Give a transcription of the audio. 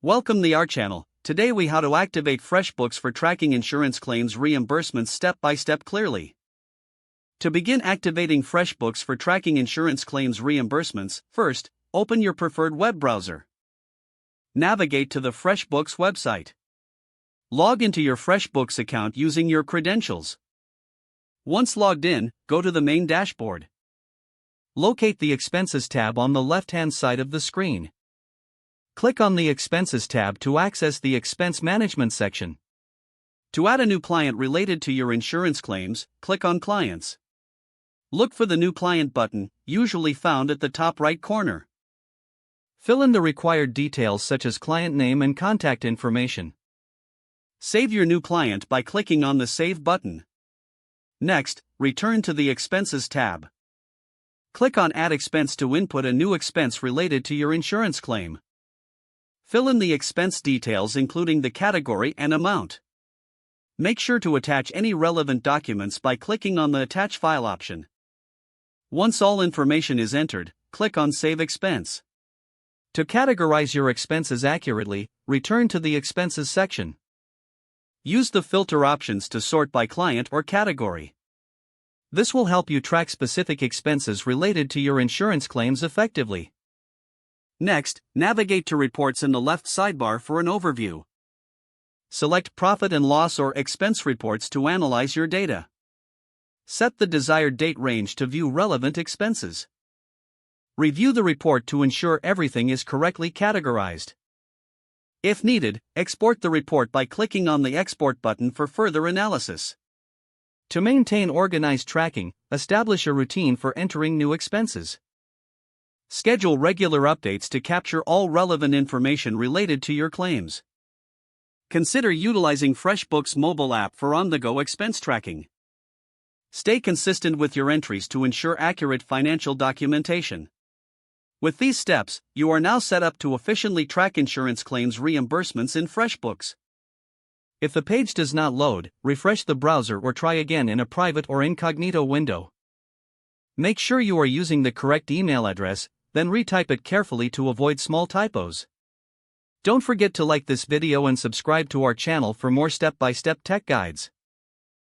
Welcome to our channel. Today we how to activate FreshBooks for tracking insurance claims reimbursements step by step clearly. To begin activating FreshBooks for tracking insurance claims reimbursements, first, open your preferred web browser. Navigate to the FreshBooks website. Log into your FreshBooks account using your credentials. Once logged in, go to the main dashboard. Locate the Expenses tab on the left-hand side of the screen. Click on the Expenses tab to access the Expense Management section. To add a new client related to your insurance claims, click on Clients. Look for the New Client button, usually found at the top right corner. Fill in the required details such as client name and contact information. Save your new client by clicking on the Save button. Next, return to the Expenses tab. Click on Add Expense to input a new expense related to your insurance claim. Fill in the expense details including the category and amount. Make sure to attach any relevant documents by clicking on the Attach File option. Once all information is entered, click on Save Expense. To categorize your expenses accurately, return to the Expenses section. Use the filter options to sort by client or category. This will help you track specific expenses related to your insurance claims effectively. Next, navigate to Reports in the left sidebar for an overview. Select Profit and Loss or Expense Reports to analyze your data. Set the desired date range to view relevant expenses. Review the report to ensure everything is correctly categorized. If needed, export the report by clicking on the Export button for further analysis. To maintain organized tracking, establish a routine for entering new expenses. Schedule regular updates to capture all relevant information related to your claims. Consider utilizing FreshBooks mobile app for on-the-go expense tracking. Stay consistent with your entries to ensure accurate financial documentation. With these steps, you are now set up to efficiently track insurance claims reimbursements in FreshBooks. If the page does not load, refresh the browser or try again in a private or incognito window. Make sure you are using the correct email address, then retype it carefully to avoid small typos. Don't forget to like this video and subscribe to our channel for more step-by-step tech guides.